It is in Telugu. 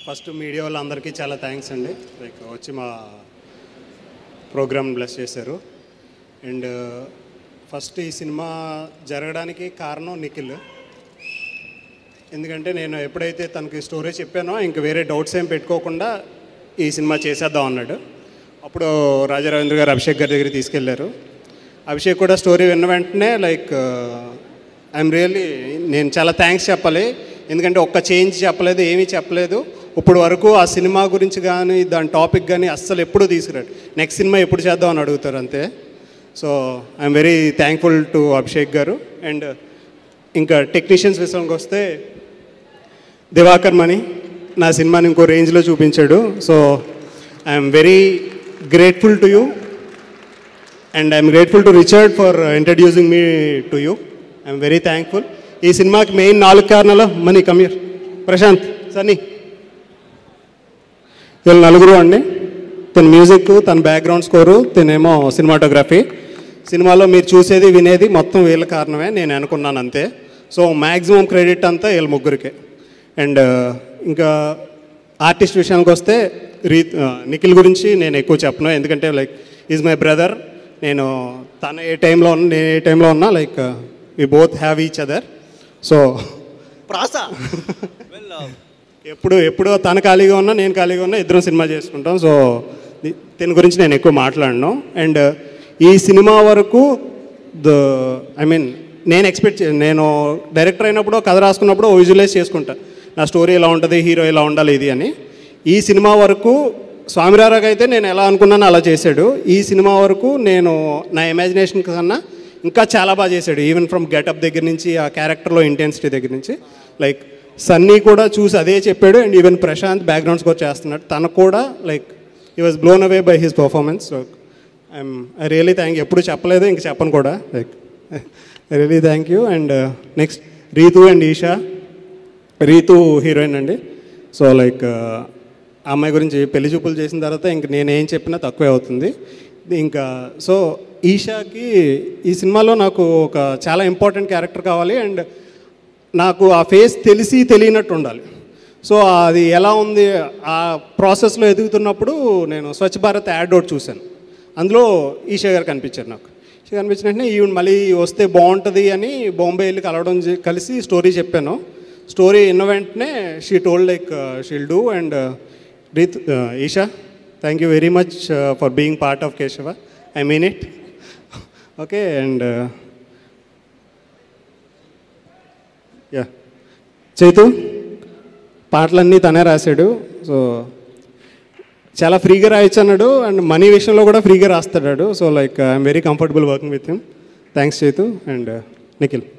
ఫస్ట్ మీడియా వాళ్ళందరికీ చాలా థ్యాంక్స్ అండి. లైక్ వచ్చి మా ప్రోగ్రామ్ బ్లెస్ చేశారు. అండ్ ఫస్ట్ ఈ సినిమా జరగడానికి కారణం నిఖిల్. ఎందుకంటే నేను ఎప్పుడైతే తనకి స్టోరీ చెప్పానో ఇంక వేరే డౌట్స్ ఏం పెట్టుకోకుండా ఈ సినిమా చేసేద్దాం అన్నాడు. అప్పుడు రాజా రవీంద్ర గారు అభిషేక్ గారి దగ్గరికి తీసుకెళ్లారు. అభిషేక్ కూడా స్టోరీ విన్న వెంటనే లైక్ ఐఎమ్ రియల్లీ నేను చాలా థ్యాంక్స్ చెప్పాలి. ఎందుకంటే ఒక్క చేంజ్ చెప్పలేదు, ఏమీ చెప్పలేదు. ఇప్పుడు వరకు ఆ సినిమా గురించి కానీ దాని టాపిక్ కానీ అస్సలు ఎప్పుడూ తీసుకురాడు. నెక్స్ట్ సినిమా ఎప్పుడు చేద్దాం అని అడుగుతారు అంతే. So I'm very thankful to Abhishek గారు. అండ్ ఇంకా టెక్నీషియన్స్ విషయానికి వస్తే దివాకర్ మణి నా సినిమాని ఇంకో రేంజ్లో చూపించాడు. So I'm very grateful to you and I'm grateful to Richard for introducing me to you. I'm very thankful. ఈ సినిమాకి మెయిన్ 4 కారణాలు మనీ కమీర్, ప్రశాంత్, సన్నీ, వీళ్ళు 4 అండి. తన మ్యూజిక్, తన బ్యాక్గ్రౌండ్ స్కోరు, తనేమో సినిమాటోగ్రఫీ. సినిమాలో మీరు చూసేది వినేది మొత్తం వీళ్ళ కారణమే నేను అనుకున్నాను అంతే. సో మ్యాక్సిమం క్రెడిట్ అంతా వీళ్ళ ముగ్గురికే. అండ్ ఇంకా ఆర్టిస్ట్ విషయానికి వస్తే నిఖిల్ గురించి నేను ఎక్కువ చెప్పను. ఎందుకంటే లైక్ ఈజ్ మై బ్రదర్. నేను తన ఏ టైంలో ఉన్నా నేను ఏ టైంలో ఉన్నా like we both have each other. So ప్రాసా ఎప్పుడు తన ఖాళీగా ఉన్నా నేను ఖాళీగా ఉన్నా ఇద్దరం సినిమా చేసుకుంటాం. సో దీని గురించి నేను ఎక్కువ మాట్లాడను. అండ్ ఈ సినిమా వరకు నేను డైరెక్టర్ అయినప్పుడు కథ రాసుకున్నప్పుడు విజువలైజ్ చేసుకుంటా నా స్టోరీ ఎలా ఉంటుంది, హీరో ఎలా ఉండాలి ఇది అని. ఈ సినిమా వరకు స్వామిరారాకు అయితే నేను ఎలా అనుకున్నానో అలా చేశాడు. ఈ సినిమా వరకు నేను నా ఇమాజినేషన్ కన్నా ఇంకా చాలా బాగా చేశాడు. ఈవెన్ ఫ్రమ్ గెటప్ దగ్గర నుంచి, ఆ క్యారెక్టర్లో ఇంటెన్సిటీ దగ్గర నుంచి. లైక్ సన్నీ కూడా చూసి అదే చెప్పాడు. And even Prashanth background score చేస్తున్నాడు, తను కూడా like he was blown away by his performance. So I really thank you. ఎప్పుడు చెప్పలేదు, ఇంక చెప్పను కూడా. Like I really thank you. And next Ritu and Esha. Ritu heroine అండి. సో లైక్ ఆ అమ్మాయి గురించి పెళ్లి చూపులు చేసిన తర్వాత ఇంక నేనేం చెప్పినా తక్కువే అవుతుంది. ఇంకా సో ఈషాకి ఈ సినిమాలో నాకు ఒక చాలా ఇంపార్టెంట్ క్యారెక్టర్ కావాలి. అండ్ నాకు ఆ ఫేస్ తెలిసి తెలియనట్టు ఉండాలి. సో అది ఎలా ఉంది ఆ ప్రాసెస్లో ఎదుగుతున్నప్పుడు నేను స్వచ్ఛ భారత్ యాడ్ ఒకటి చూశాను. అందులో ఈషా గారు కనిపించారు నాకు. ఈషా కనిపించిన వెంటనే ఈవెన్ మళ్ళీ వస్తే బాగుంటుంది అని బాంబే వెళ్ళి కలిసి స్టోరీ చెప్పాను. స్టోరీ విన్న వెంటనే she told like she'll do. And Esha, thank you very much for being part of Keshava. I mean it. Okay. And yeah, Chaitu పాటలన్నీ తనే రాశాడు. సో చాలా ఫ్రీగా రాయొచ్చు అన్నాడు. అండ్ మనీ విషయంలో కూడా ఫ్రీగా రాస్తాడు. So like I'm very comfortable working with him. Thanks Chaitu. And Nikhil.